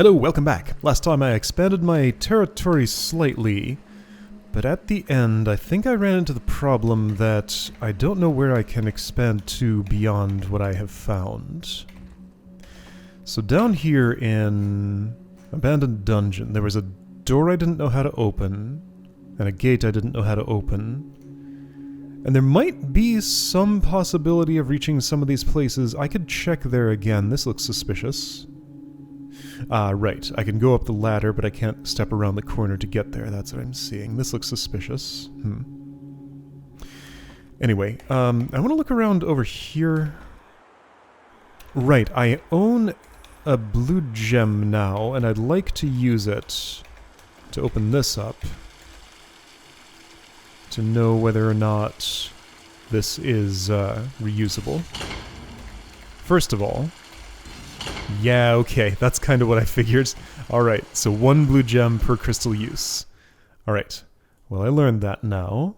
Hello, welcome back. Last time I expanded my territory slightly, but at the end I think I ran into the problem that I don't know where I can expand to beyond what I have found. So down here in Abandoned Dungeon, there was a door I didn't know how to open, and a gate I didn't know how to open. And there might be some possibility of reaching some of these places. I could check there again. This looks suspicious. Right. I can go up the ladder, but I can't step around the corner to get there. That's what I'm seeing. This looks suspicious. Anyway, I want to look around over here. Right, I own a blue gem now, and I'd like to use it to open this up to know whether or not this is reusable. First of all, yeah, okay, that's kind of what I figured. Alright, so 1 blue gem per crystal use. Alright, well I learned that now.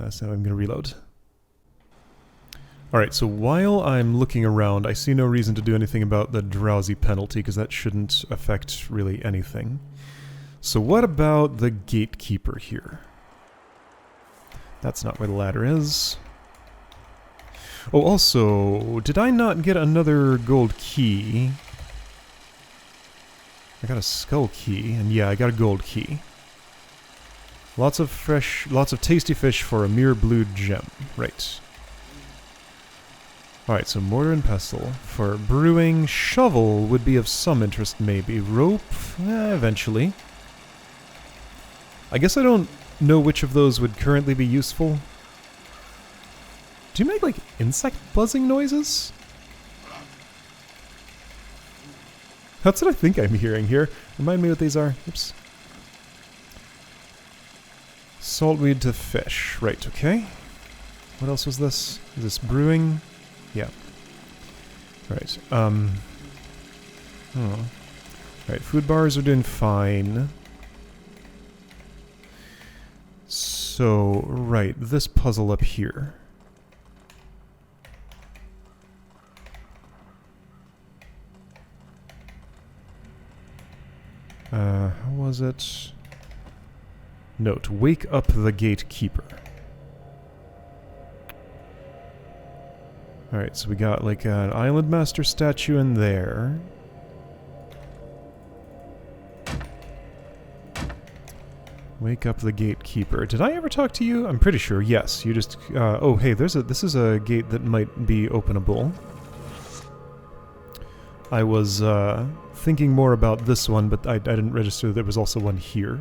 So I'm going to reload. Alright, so while I'm looking around, I see no reason to do anything about the drowsy penalty, because that shouldn't affect really anything. So what about the gatekeeper here? That's not where the ladder is. Oh, also, did I not get another gold key? I got a skull key, and yeah, I got a gold key. Lots of tasty fish for a mere blue gem. Right. Alright, so mortar and pestle. For brewing, shovel would be of some interest, maybe. Rope? Eventually. I guess I don't know which of those would currently be useful. Do you make, like, insect buzzing noises? That's what I think I'm hearing here. Remind me what these are. Oops. Saltweed to fish. Right, okay. What else was this? Is this brewing? Yeah. Right, Right, food bars are doing fine. So, right, this puzzle up here. How was it? Note, wake up the gatekeeper. Alright, so we got like an island master statue in there. Wake up the gatekeeper. Did I ever talk to you? I'm pretty sure, yes. You just, oh hey, this is a gate that might be openable. I was, thinking more about this one, but I didn't register that there was also one here.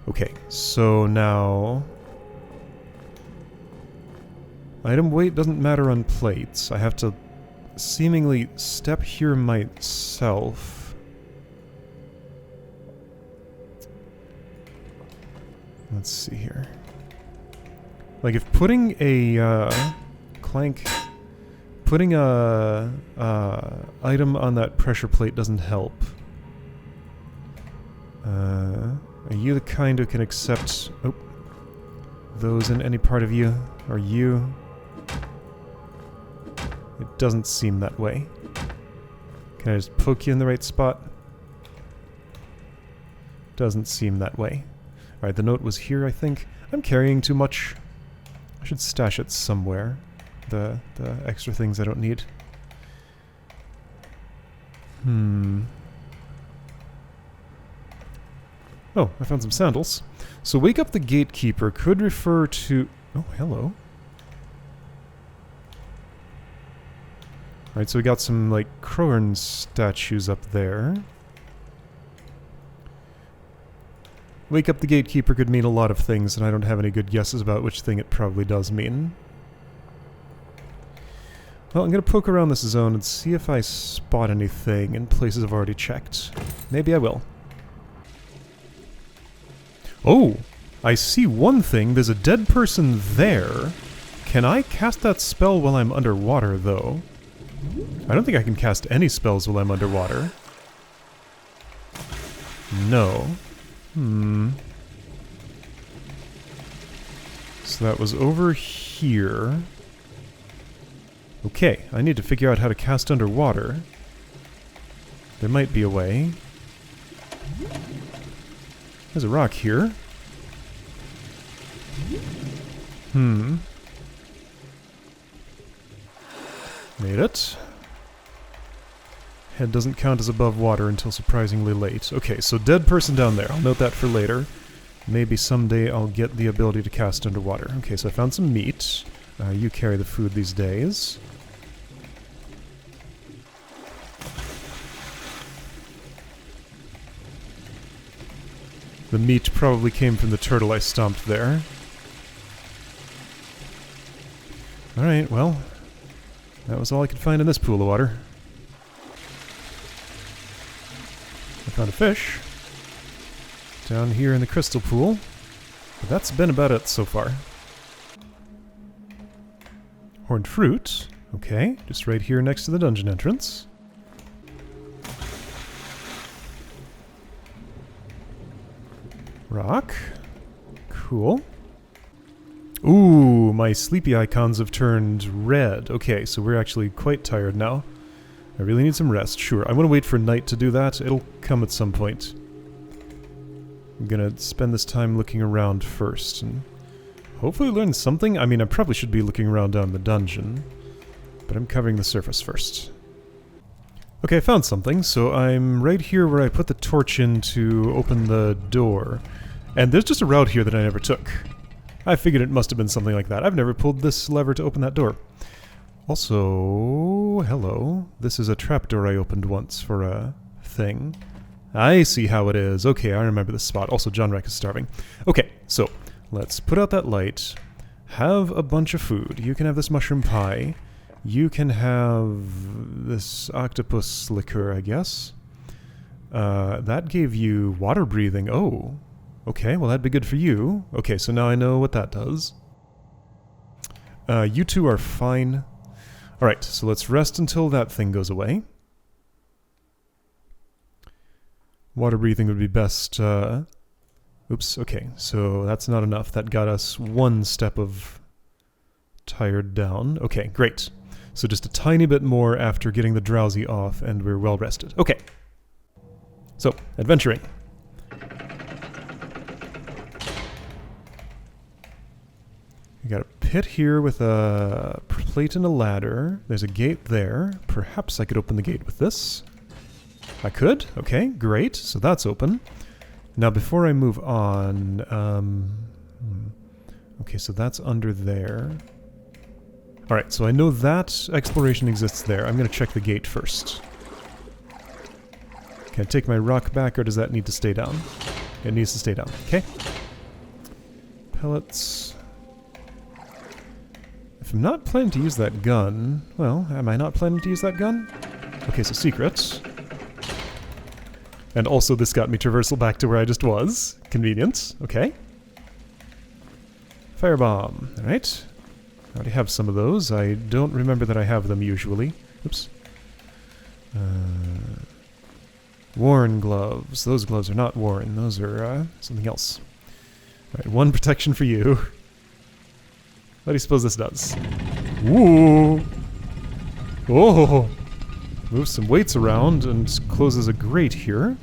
Okay, so now... Item weight doesn't matter on plates. I have to seemingly step here myself. Let's see here. Like, if putting a, putting a item on that pressure plate doesn't help. Are you the kind who can accept those in any part of you? Are you? It doesn't seem that way. Can I just poke you in the right spot? Doesn't seem that way. Alright, the note was here, I think. I'm carrying too much. I should stash it somewhere. The extra things I don't need. Oh, I found some sandals. So wake up the gatekeeper could refer to... Oh, hello. Alright, so we got some, like, crowern statues up there. Wake up the gatekeeper could mean a lot of things, and I don't have any good guesses about which thing it probably does mean. Well, I'm gonna poke around this zone and see if I spot anything in places I've already checked. Maybe I will. Oh! I see one thing. There's a dead person there. Can I cast that spell while I'm underwater, though? I don't think I can cast any spells while I'm underwater. No. So that was over here. Okay, I need to figure out how to cast underwater. There might be a way. There's a rock here. Made it. Head doesn't count as above water until surprisingly late. Okay, so dead person down there. I'll note that for later. Maybe someday I'll get the ability to cast underwater. Okay, so I found some meat. You carry the food these days. The meat probably came from the turtle I stomped there. Alright, well, that was all I could find in this pool of water. I found a fish down here in the crystal pool, but that's been about it so far. Horned fruit, okay, just right here next to the dungeon entrance. Rock, cool. Ooh, my sleepy icons have turned red. Okay, so we're actually quite tired now. I really need some rest, sure. I want to wait for night to do that. It'll come at some point. I'm gonna spend this time looking around first and hopefully learn something. I mean, I probably should be looking around down the dungeon, but I'm covering the surface first. Okay, I found something. So I'm right here where I put the torch in to open the door. And there's just a route here that I never took. I figured it must have been something like that. I've never pulled this lever to open that door. Also, hello. This is a trapdoor I opened once for a thing. I see how it is. Okay, I remember this spot. Also, John Reck is starving. Okay, so let's put out that light. Have a bunch of food. You can have this mushroom pie. You can have this octopus liqueur, I guess. That gave you water breathing. Oh, okay, well that'd be good for you. Okay, so now I know what that does. You two are fine. Alright, so let's rest until that thing goes away. Water breathing would be best. Oops, okay, so that's not enough. That got us one step of tired down. Okay, great. So just a tiny bit more after getting the drowsy off, and we're well rested. Okay. So, adventuring. We got a pit here with a plate and a ladder. There's a gate there. Perhaps I could open the gate with this. I could? Okay, great. So that's open. Now before I move on... okay, so that's under there. Alright, so I know that exploration exists there. I'm going to check the gate first. Can I take my rock back, or does that need to stay down? It needs to stay down. Okay. Pellets. If I'm not planning to use that gun... Well, am I not planning to use that gun? Okay, so secrets. And also this got me traversal back to where I just was. Convenient. Okay. Firebomb. Alright. I already have some of those. I don't remember that I have them usually. Oops. Worn gloves. Those gloves are not worn. Those are something else. Alright, one protection for you. What do you suppose this does? Ooh! Oh! Moves some weights around and closes a grate here.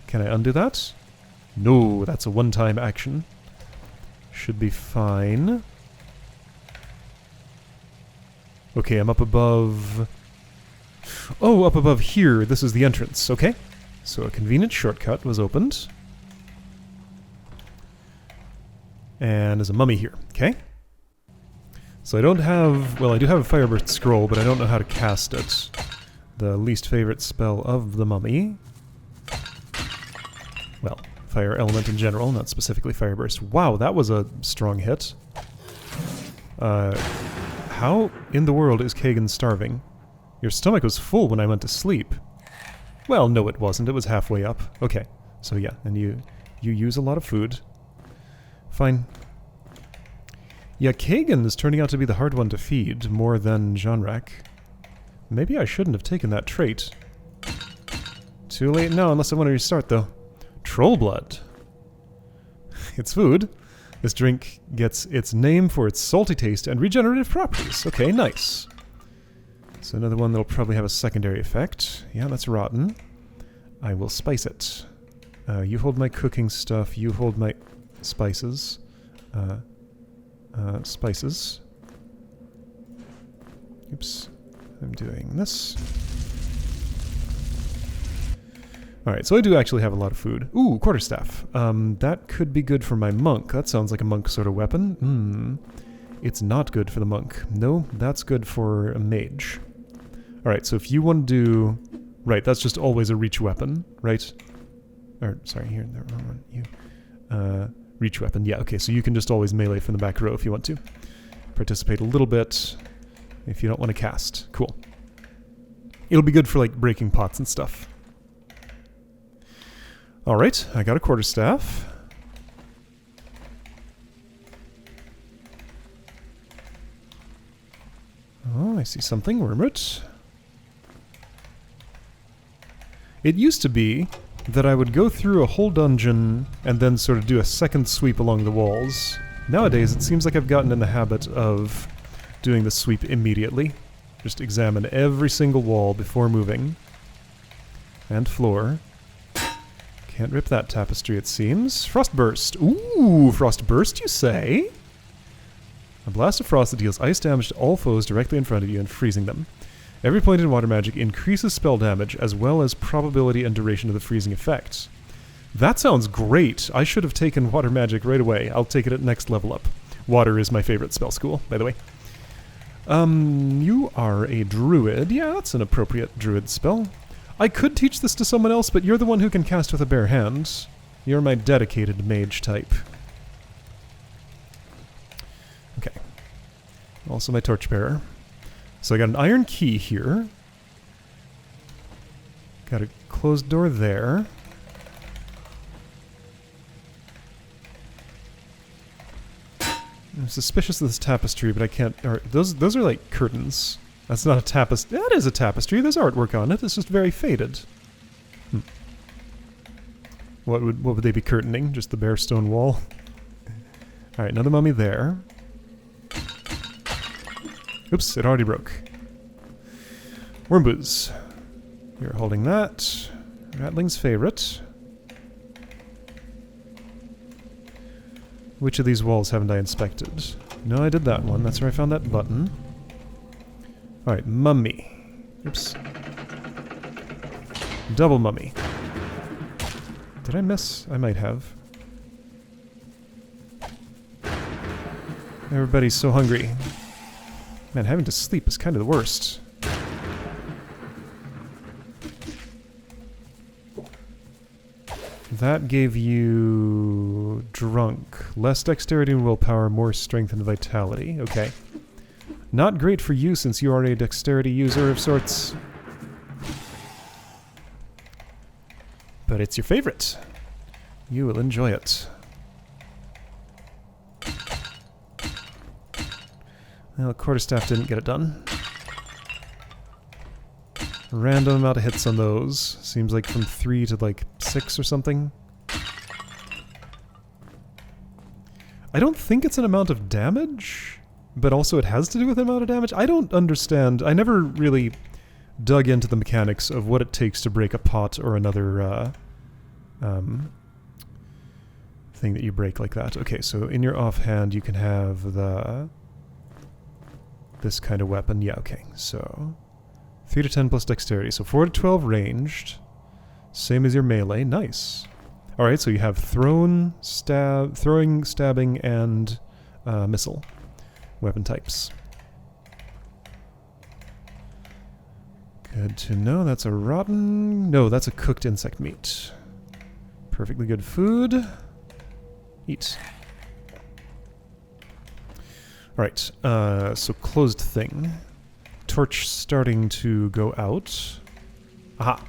Can I undo that? No, that's a one-time action. Should be fine. Okay, I'm up above... Oh, up above here. This is the entrance. Okay. So a convenient shortcut was opened. And there's a mummy here. Okay. So I don't have... Well, I do have a Fireburst scroll, but I don't know how to cast it. The least favorite spell of the mummy. Well, fire element in general, not specifically Fireburst. Wow, that was a strong hit. How in the world is Kagan starving? Your stomach was full when I went to sleep. Well, no it wasn't. It was halfway up. Okay. So yeah, and you use a lot of food. Fine. Yeah, Kagan is turning out to be the hard one to feed, more than Jeanrac. Maybe I shouldn't have taken that trait. Too late now, unless I want to restart, though. Troll blood. It's food. This drink gets its name for its salty taste and regenerative properties. Okay, nice. So another one that'll probably have a secondary effect. Yeah, that's rotten. I will spice it. You hold my cooking stuff, you hold my spices. Spices. Oops. I'm doing this. Alright, so I do actually have a lot of food. Ooh, quarterstaff. That could be good for my monk. That sounds like a monk sort of weapon. It's not good for the monk. No, that's good for a mage. Alright, so if you want to do... Right, that's just always a reach weapon, right? Or, sorry, here, the wrong one. You. Reach weapon. Yeah, okay, so you can just always melee from the back row if you want to. Participate a little bit if you don't want to cast. Cool. It'll be good for, like, breaking pots and stuff. Alright, I got a quarterstaff. Oh, I see something. Wormroot. It used to be that I would go through a whole dungeon and then sort of do a second sweep along the walls. Nowadays, it seems like I've gotten in the habit of doing the sweep immediately. Just examine every single wall before moving. And floor. Can't rip that tapestry, it seems. Frostburst. Ooh, Frostburst, you say? A blast of frost that deals ice damage to all foes directly in front of you and freezing them. Every point in water magic increases spell damage as well as probability and duration of the freezing effect. That sounds great. I should have taken water magic right away. I'll take it at next level up. Water is my favorite spell school, by the way. You are a druid. Yeah, that's an appropriate druid spell. I could teach this to someone else, but you're the one who can cast with a bare hand. You're my dedicated mage type. Okay. Also my torchbearer. So I got an iron key here. Got a closed door there. I'm suspicious of this tapestry, but I can't... Or those are like curtains. That's not a tapestry. That is a tapestry. There's artwork on it. It's just very faded. What would they be curtaining? Just the bare stone wall? Alright, another mummy there. Oops, it already broke. Wormbooze. You're holding that. Ratling's favorite. Which of these walls haven't I inspected? No, I did that one. That's where I found that button. Alright, mummy. Oops. Double mummy. Did I miss? I might have. Everybody's so hungry. Man, having to sleep is kind of the worst. That gave you... drunk. Less dexterity and willpower, more strength and vitality. Okay. Not great for you since you are a dexterity user of sorts. But it's your favorite. You will enjoy it. Well, quarterstaff didn't get it done. Random amount of hits on those. Seems like from 3 to like 6 or something. I don't think it's an amount of damage, but also it has to do with the amount of damage. I don't understand. I never really dug into the mechanics of what it takes to break a pot or another thing that you break like that. Okay, so in your offhand you can have this kind of weapon. Yeah, okay, so 3 to 10 plus dexterity, so 4 to 12 ranged. Same as your melee. Nice. Alright, so you have throwing, stabbing, and missile weapon types. Good to know. That's a rotten... No, that's a cooked insect meat. Perfectly good food. Eat. Alright, so closed thing. Torch starting to go out. Aha.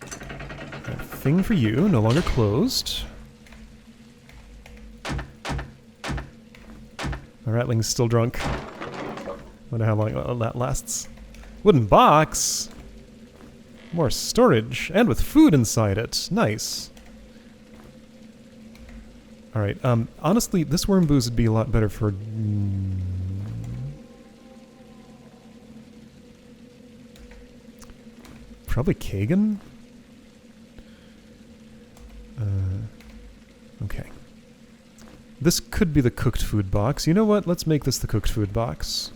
A thing for you, no longer closed. The ratling's still drunk. Wonder how long that lasts. Wooden box! More storage, and with food inside it. Nice. Alright, honestly, this worm booze would be a lot better for... Probably Kagan? Okay. This could be the cooked food box. You know what? Let's make this the cooked food box.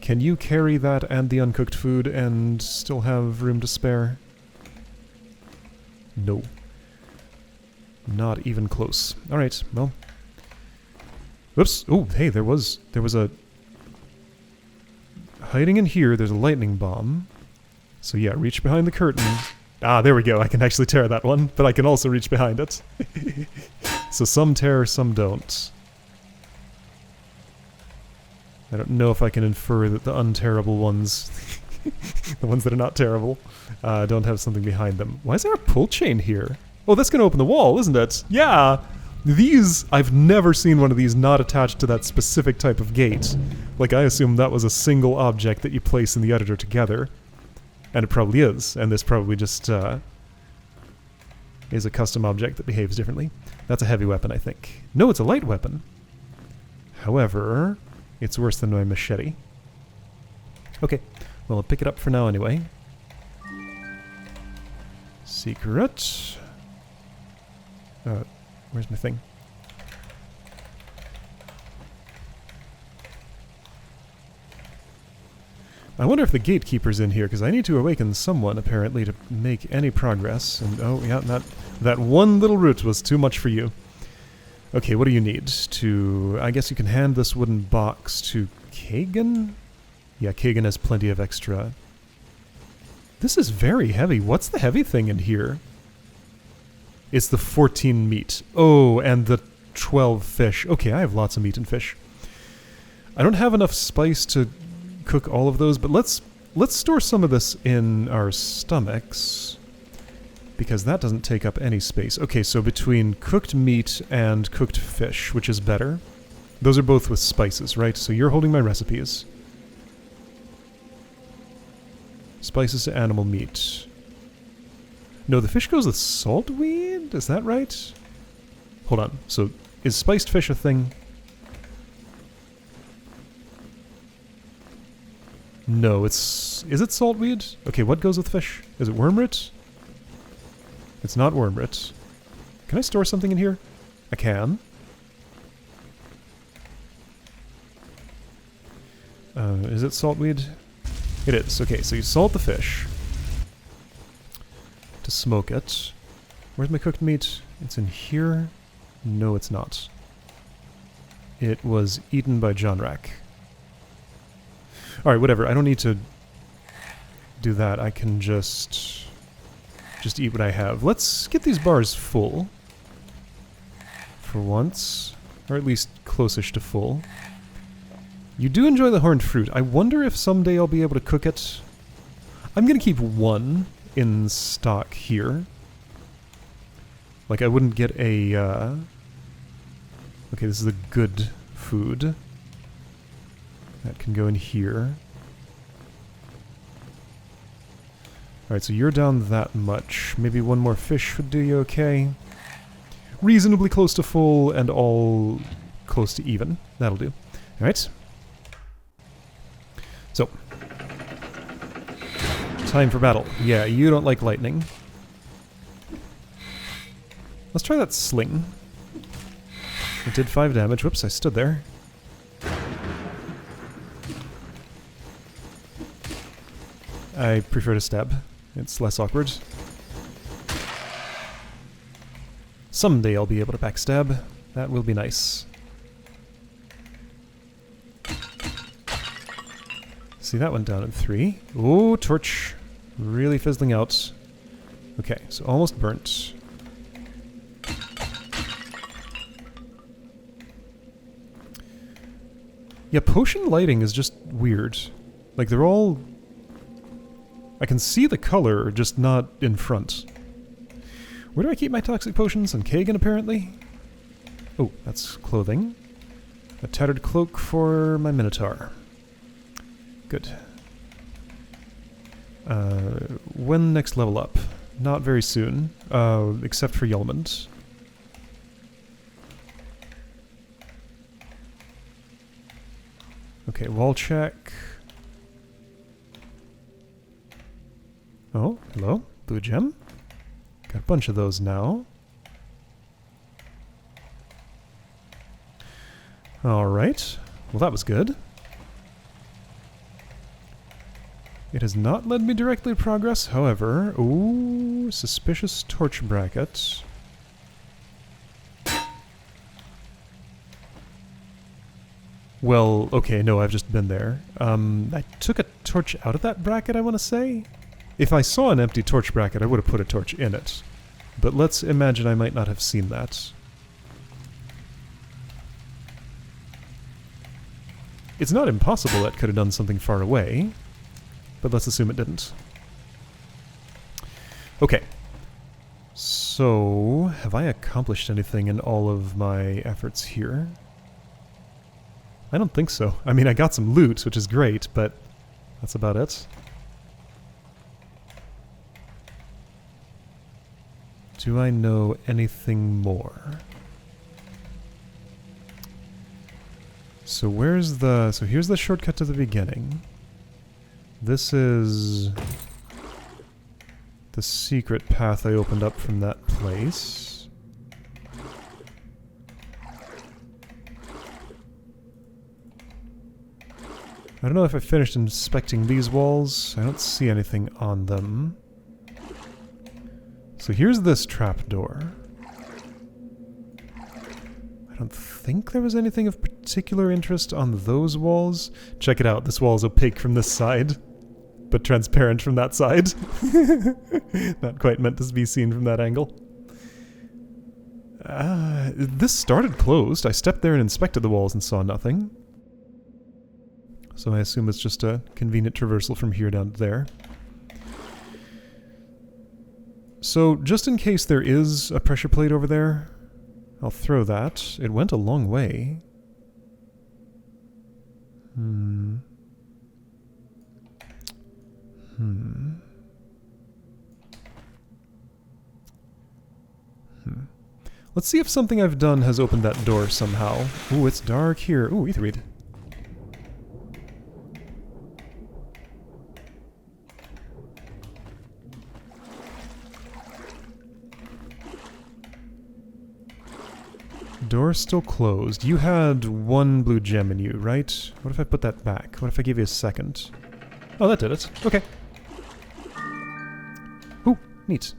Can you carry that and the uncooked food and still have room to spare? No. Not even close. Alright, well. Whoops. Oh, hey, there was a... Hiding in here, there's a lightning bomb. So yeah, reach behind the curtain. Ah, there we go. I can actually tear that one, but I can also reach behind it. So some tear, some don't. I don't know if I can infer that the unterrible ones, the ones that are not terrible, don't have something behind them. Why is there a pull chain here? Oh, that's going to open the wall, isn't it? Yeah! These, I've never seen one of these not attached to that specific type of gate. Like, I assume that was a single object that you place in the editor together. And it probably is, and this probably just is a custom object that behaves differently. That's a heavy weapon, I think. No, it's a light weapon. However, it's worse than my machete. Okay, well, I'll pick it up for now anyway. Secret. Where's my thing? I wonder if the gatekeeper's in here, because I need to awaken someone, apparently, to make any progress. And, oh, yeah, that one little root was too much for you. Okay, what do you need to... I guess you can hand this wooden box to Kagan? Yeah, Kagan has plenty of extra. This is very heavy. What's the heavy thing in here? It's the 14 meat. Oh, and the 12 fish. Okay, I have lots of meat and fish. I don't have enough spice to cook all of those, but let's store some of this in our stomachs, because that doesn't take up any space. Okay, so between cooked meat and cooked fish, which is better? Those are both with spices, right? So you're holding my recipes. Spices to animal meat. No, the fish goes with saltweed? Is that right? Hold on. So, is spiced fish a thing? No, it's... Is it saltweed? Okay, what goes with fish? Is it wormroot? It's not wormroot. Can I store something in here? I can. Is it saltweed? It is. Okay, so you salt the fish to smoke it. Where's my cooked meat? It's in here. No, it's not. It was eaten by John Rack. Alright, whatever. I don't need to do that. I can just eat what I have. Let's get these bars full. For once. Or at least close-ish to full. You do enjoy the horned fruit. I wonder if someday I'll be able to cook it. I'm gonna keep one in stock here. Like, I wouldn't get a, okay, this is the good food. That can go in here. Alright, so you're down that much. Maybe one more fish would do you okay. Reasonably close to full and all close to even. That'll do. Alright. So. Time for battle. Yeah, you don't like lightning. Let's try that sling. It did 5 damage. Whoops, I stood there. I prefer to stab. It's less awkward. Someday I'll be able to backstab. That will be nice. See, that went down in 3. Ooh, torch. Really fizzling out. Okay, so almost burnt. Yeah, potion lighting is just weird. Like, they're all... I can see the color, just not in front. Where do I keep my toxic potions? On Kagan, apparently? Oh, that's clothing. A tattered cloak for my Minotaur. Good. When next level up? Not very soon, except for Yulmond. Okay, wall check. Oh, hello. Blue gem. Got a bunch of those now. Alright. Well, that was good. It has not led me directly to progress, however... Ooh, suspicious torch bracket. Well, okay, no, I've just been there. I took a torch out of that bracket, I want to say? If I saw an empty torch bracket, I would have put a torch in it. But let's imagine I might not have seen that. It's not impossible that could have done something far away, but let's assume it didn't. Okay. So, have I accomplished anything in all of my efforts here? I don't think so. I mean, I got some loot, which is great, but that's about it. Do I know anything more? So where's the... So here's the shortcut to the beginning. This is the secret path I opened up from that place. I don't know if I finished inspecting these walls. I don't see anything on them. So here's this trapdoor. I don't think there was anything of particular interest on those walls. Check it out, this wall is opaque from this side, but transparent from that side. Not quite meant to be seen from that angle. This started closed. I stepped there and inspected the walls and saw nothing. So I assume it's just a convenient traversal from here down to there. So, just in case there is a pressure plate over there, I'll throw that. It went a long way. Let's see if something I've done has opened that door somehow. Ooh, it's dark here. Ooh, ether reed. Door's still closed. You had one blue gem in you, right? What if I put that back? What if I give you a second? Oh, that did it. Okay. Ooh, neat.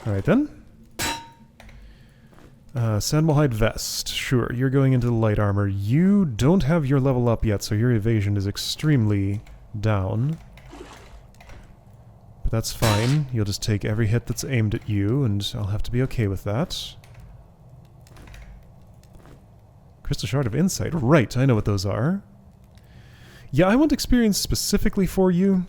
Alright then. Sandmalhide vest. Sure, you're going into the light armor. You don't have your level up yet, so your evasion is extremely down. But that's fine. You'll just take every hit that's aimed at you, and I'll have to be okay with that. Crystal Shard of Insight. Right, I know what those are. Yeah, I want experience specifically for you.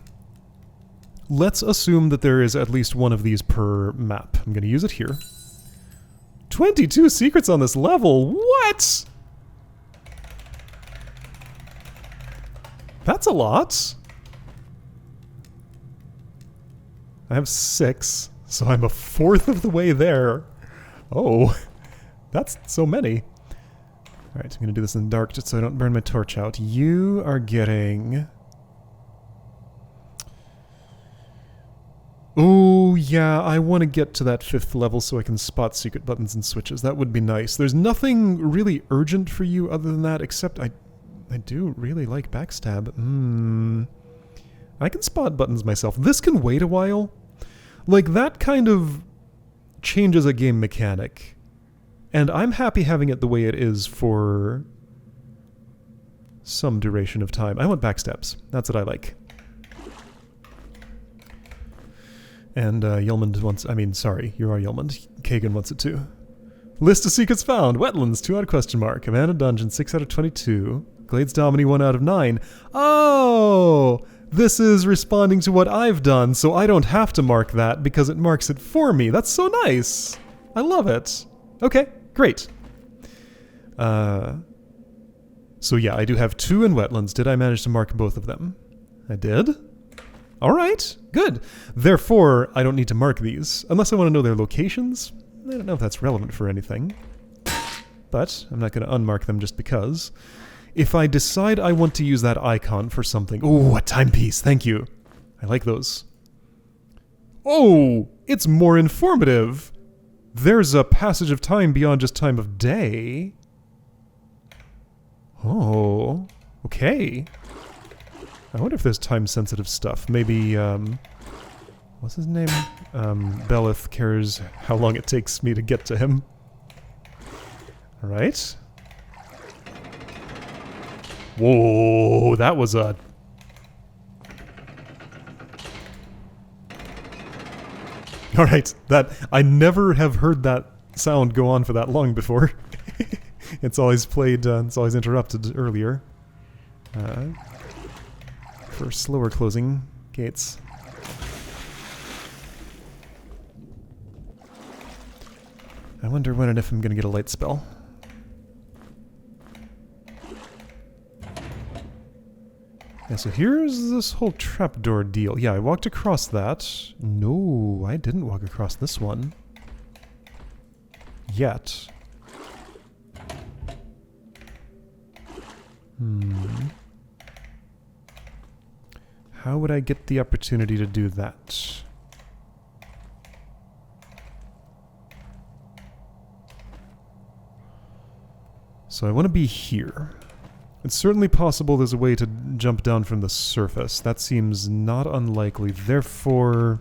Let's assume that there is at least one of these per map. I'm going to use it here. 22 secrets on this level? What? That's a lot. I have 6, so I'm a fourth of the way there. Oh, that's so many. Alright, I'm going to do this in the dark just so I don't burn my torch out. You are getting... Oh, yeah, I want to get to that 5th level so I can spot secret buttons and switches. That would be nice. There's nothing really urgent for you other than that, except I do really like backstab. I can spot buttons myself. This can wait a while. Like, that kind of changes a game mechanic. And I'm happy having it the way it is for some duration of time. I want backstabs. That's what I like. And Yelmond wants... I mean, sorry, you are Yelmond. Kagan wants it too. List of secrets found. Wetlands, 2 out of question mark. Abandoned dungeon, 6 out of 22. Glades Domini, 1 out of 9. Oh! This is responding to what I've done, so I don't have to mark that because it marks it for me. That's so nice. I love it. Okay, great. So yeah, I do have 2 in Wetlands. Did I manage to mark both of them? I did. Alright, good. Therefore, I don't need to mark these, unless I want to know their locations. I don't know if that's relevant for anything. But I'm not going to unmark them just because. If I decide I want to use that icon for something... Ooh, a timepiece, thank you. I like those. Oh, it's more informative. There's a passage of time beyond just time of day. Oh, okay. I wonder if there's time-sensitive stuff. Maybe, what's his name? Belith cares how long it takes me to get to him. Alright. Whoa, that was a... Alright, that... I never have heard that sound go on for that long before. It's always played, it's always interrupted earlier. For slower closing gates. I wonder when and if I'm gonna get a light spell. Yeah, so here's this whole trapdoor deal. Yeah, I walked across that. No, I didn't walk across this one. Yet. How would I get the opportunity to do that? So I want to be here. It's certainly possible there's a way to jump down from the surface. That seems not unlikely. Therefore,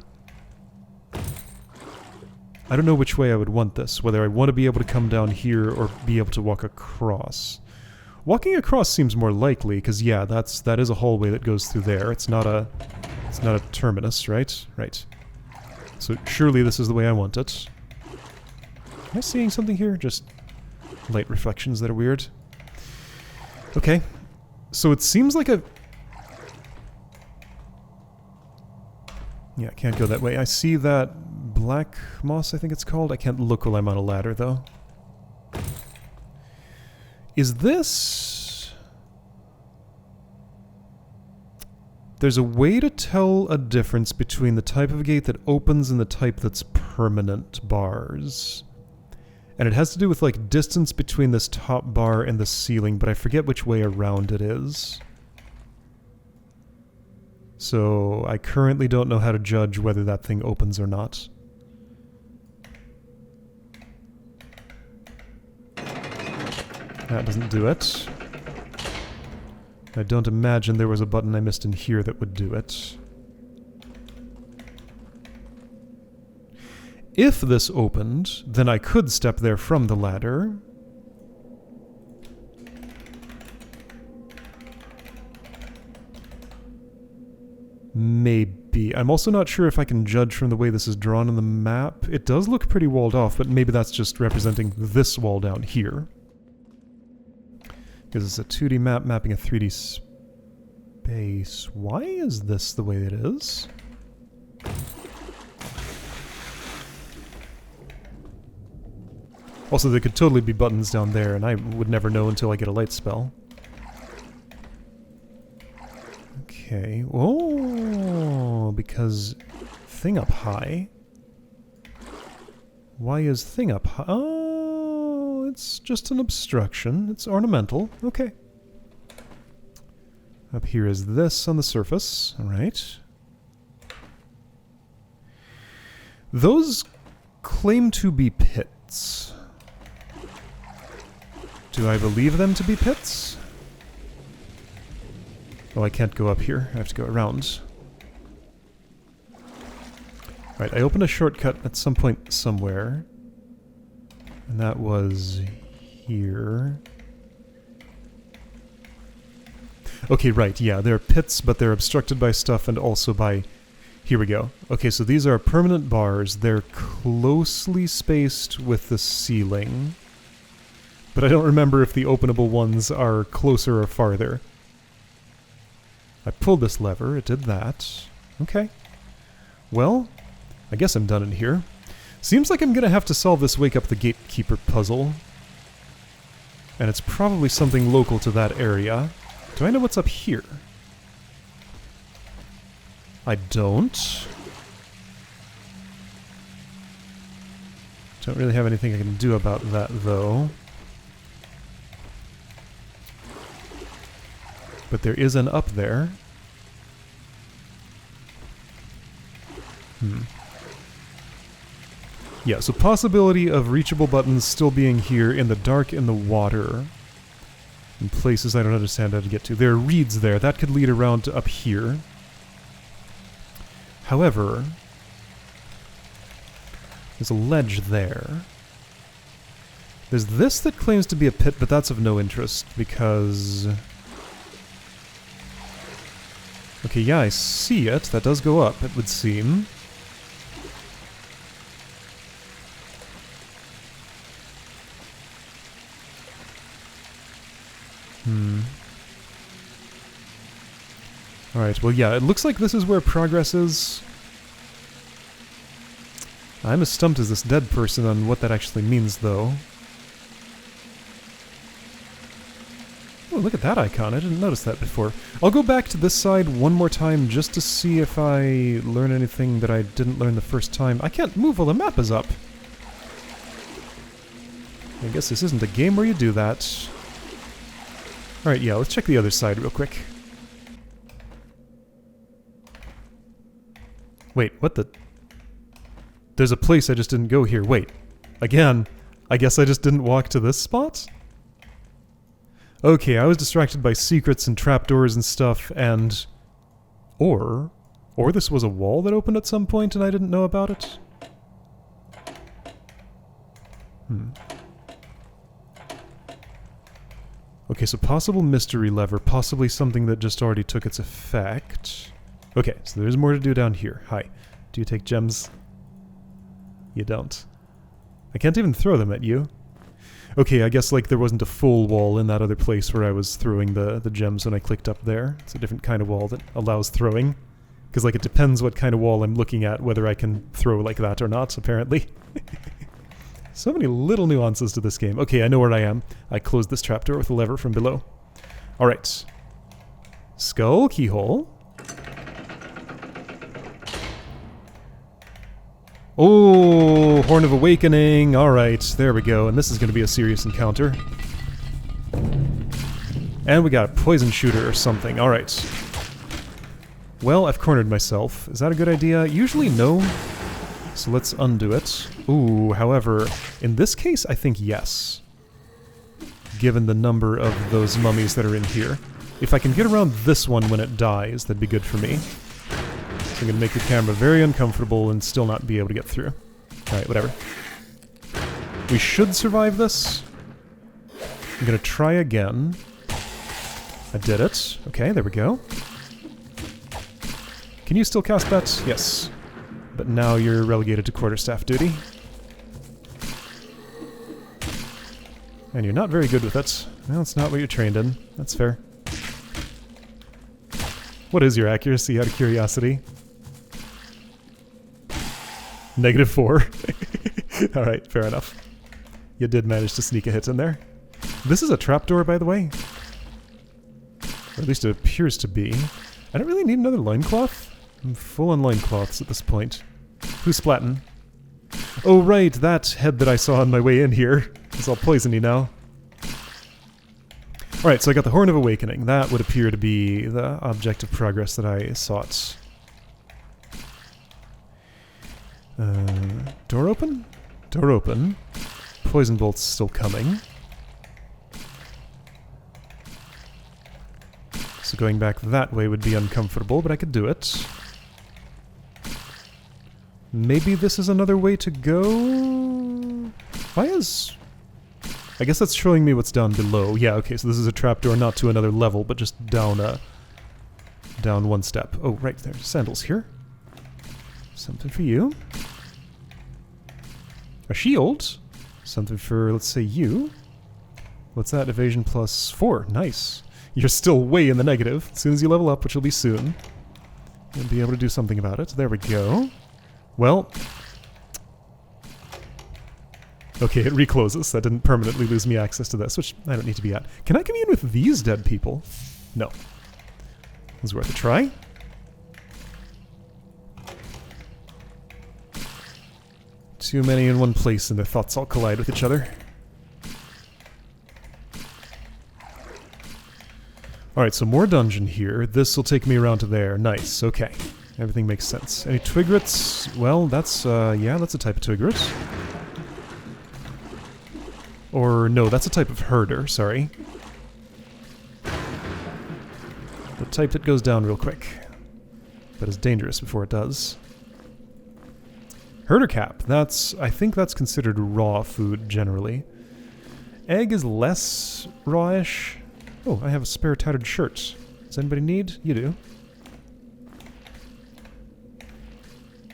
I don't know which way I would want this. Whether I want to be able to come down here or be able to walk across. Walking across seems more likely, because yeah, that is a hallway that goes through there. It's not a terminus, right? Right. So surely this is the way I want it. Am I seeing something here? Just light reflections that are weird. Okay, so it seems like a... Yeah, I can't go that way. I see that black moss, I think it's called. I can't look while I'm on a ladder, though. Is this... There's a way to tell a difference between the type of gate that opens and the type that's permanent bars. And it has to do with, like, distance between this top bar and the ceiling, but I forget which way around it is. So I currently don't know how to judge whether that thing opens or not. That doesn't do it. I don't imagine there was a button I missed in here that would do it. If this opened, then I could step there from the ladder. Maybe. I'm also not sure if I can judge from the way this is drawn on the map. It does look pretty walled off, but maybe that's just representing this wall down here. Because it's a 2D map mapping a 3D space. Why is this the way it is? Also, there could totally be buttons down there, and I would never know until I get a light spell. Okay. Oh, because thing up high. Why is thing up high? Oh, it's just an obstruction. It's ornamental. Okay. Up here is this on the surface. All right. Those claim to be pits. Do I believe them to be pits? Oh, I can't go up here. I have to go around. Right, I opened a shortcut at some point somewhere. And that was here. Okay, right, yeah, they're pits, but they're obstructed by stuff and also by... Here we go. Okay, so these are permanent bars. They're closely spaced with the ceiling. But I don't remember if the openable ones are closer or farther. I pulled this lever, it did that. Okay. Well, I guess I'm done in here. Seems like I'm gonna have to solve this Wake Up the Gatekeeper puzzle. And it's probably something local to that area. Do I know what's up here? I don't. Don't really have anything I can do about that, though. But there is an up there. Yeah, so possibility of reachable buttons still being here in the dark in the water. In places I don't understand how to get to. There are reeds there. That could lead around to up here. However, there's a ledge there. There's this that claims to be a pit, but that's of no interest because... Okay, yeah, I see it. That does go up, it would seem. Alright, well yeah, it looks like this is where progress is. I'm as stumped as this dead person on what that actually means, though. Oh, look at that icon. I didn't notice that before. I'll go back to this side one more time just to see if I learn anything that I didn't learn the first time. I can't move while the map is up. I guess this isn't a game where you do that. Alright, yeah, let's check the other side real quick. Wait, what the... There's a place I just didn't go here. Wait. Again, I guess I just didn't walk to this spot? Okay, I was distracted by secrets and trapdoors and stuff, and... Or this was a wall that opened at some point and I didn't know about it? Okay, so possible mystery lever, possibly something that just already took its effect. Okay, so there's more to do down here. Hi. Do you take gems? You don't. I can't even throw them at you. Okay, I guess like there wasn't a full wall in that other place where I was throwing the gems when I clicked up there. It's a different kind of wall that allows throwing. Because like it depends what kind of wall I'm looking at, whether I can throw like that or not, apparently. So many little nuances to this game. Okay, I know where I am. I closed this trapdoor with a lever from below. Alright. Skull, keyhole. Oh, Horn of Awakening. Alright, there we go. And this is going to be a serious encounter. And we got a poison shooter or something. Alright. Well, I've cornered myself. Is that a good idea? Usually no. So let's undo it. Ooh, however, in this case, I think yes. Given the number of those mummies that are in here. If I can get around this one when it dies, that'd be good for me. So I'm going to make the camera very uncomfortable and still not be able to get through. Alright, whatever. We should survive this. I'm going to try again. I did it. Okay, there we go. Can you still cast that? Yes. But now you're relegated to quarterstaff duty. And you're not very good with it. Well, it's not what you're trained in. That's fair. What is your accuracy, out of curiosity? -4. Alright, fair enough. You did manage to sneak a hit in there. This is a trapdoor, by the way. Or at least it appears to be. I don't really need another loincloth. I'm full on loincloths at this point. Who's splatting? Oh right, that head that I saw on my way in here. It's all poisony now. Alright, so I got the Horn of Awakening. That would appear to be the object of progress that I sought. Door open? Door open. Poison bolt's still coming. So going back that way would be uncomfortable, but I could do it. Maybe this is another way to go? Why is... I guess that's showing me what's down below. Yeah, okay, so this is a trapdoor, not to another level, but just down down one step. Oh, right, there's sandals here. Something for you. A shield. Something for, let's say, you. What's that? Evasion +4. Nice. You're still way in the negative. As soon as you level up, which will be soon, you'll be able to do something about it. There we go. Well... Okay, it recloses. That didn't permanently lose me access to this, which I don't need to be at. Can I commune with these dead people? No. It was worth a try. Too many in one place and their thoughts all collide with each other. Alright, so more dungeon here. This will take me around to there. Nice, okay. Everything makes sense. Any twigrets? Well, that's, yeah, that's a type of twigret. Or, no, that's a type of herder, sorry. The type that goes down real quick. But is dangerous before it does. Herder cap, that's, I think that's considered raw food, generally. Egg is less rawish. Oh, I have a spare tattered shirt. Does anybody need? You do.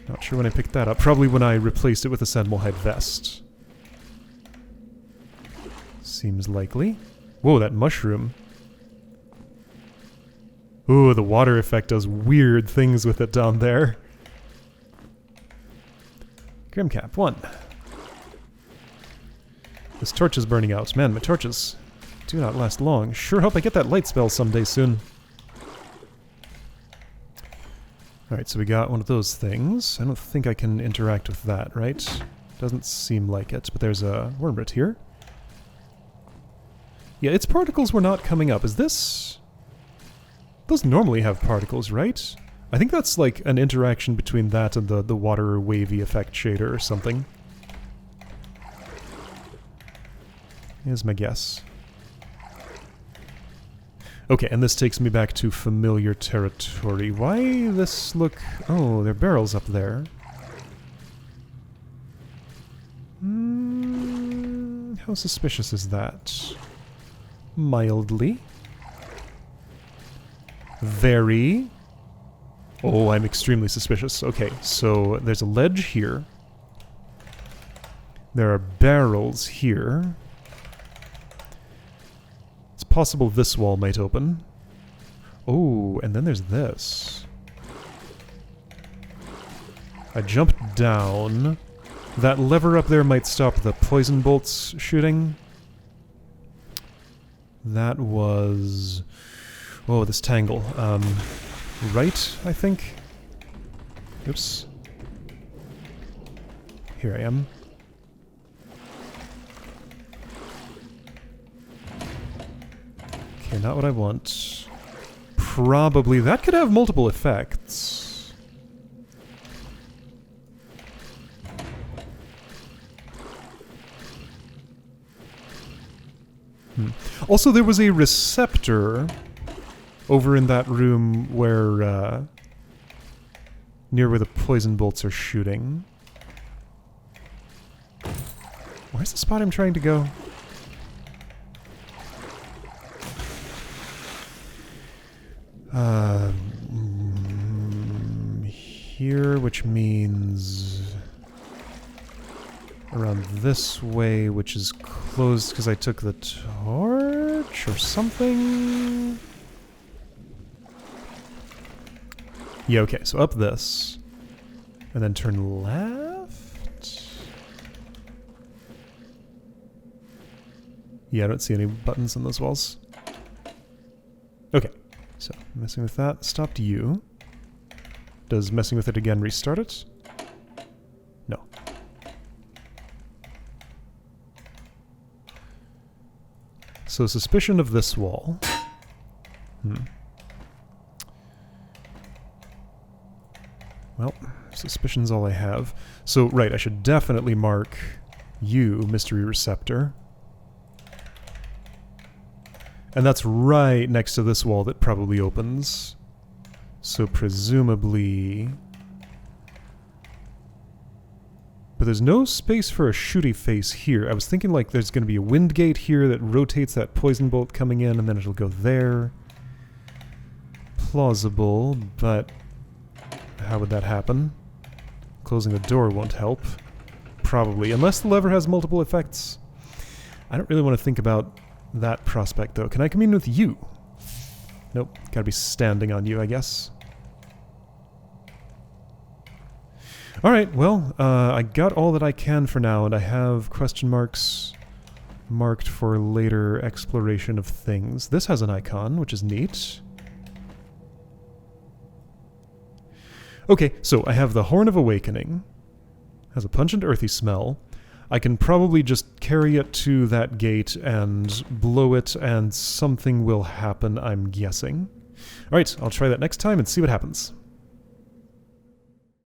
Not sure when I picked that up. Probably when I replaced it with a sandal hide vest. Seems likely. Whoa, that mushroom. Ooh, the water effect does weird things with it down there. Grimcap, 1. This torch is burning out. Man, my torches do not last long. Sure hope I get that light spell someday soon. Alright, so we got one of those things. I don't think I can interact with that, right? Doesn't seem like it, but there's a wormlet here. Yeah, its particles were not coming up. Is this... Those normally have particles, right? I think that's like an interaction between that and the water wavy effect shader or something. Here's my guess. Okay, and this takes me back to familiar territory. Why this look... Oh, there are barrels up there. How suspicious is that? Mildly. Very. Oh, I'm extremely suspicious. Okay, so there's a ledge here. There are barrels here. It's possible this wall might open. Oh, and then there's this. I jumped down. That lever up there might stop the poison bolts shooting. That was... Oh, this tangle. Right, I think? Oops. Here I am. Okay, not what I want. Probably... That could have multiple effects. Also, there was a receptor over in that room where, near where the poison bolts are shooting. Where's the spot I'm trying to go? Here, which means... around this way, which is closed because I took the torch or something? Yeah, okay, so up this. And then turn left? Yeah, I don't see any buttons on those walls. Okay, so messing with that stopped you. Does messing with it again restart it? No. So suspicion of this wall. Well, suspicion's all I have. So, right, I should definitely mark you, Mystery Receptor. And that's right next to this wall that probably opens. So presumably... But there's no space for a shooty face here. I was thinking like there's going to be a wind gate here that rotates that poison bolt coming in, and then it'll go there. Plausible, but how would that happen? Closing the door won't help. Probably, unless the lever has multiple effects. I don't really want to think about that prospect, though. Can I commune with you? Nope, gotta be standing on you, I guess. Alright, well, I got all that I can for now, and I have question marks marked for later exploration of things. This has an icon, which is neat. Okay, so I have the Horn of Awakening. Has a pungent earthy smell. I can probably just carry it to that gate and blow it, and something will happen, I'm guessing. Alright, I'll try that next time and see what happens.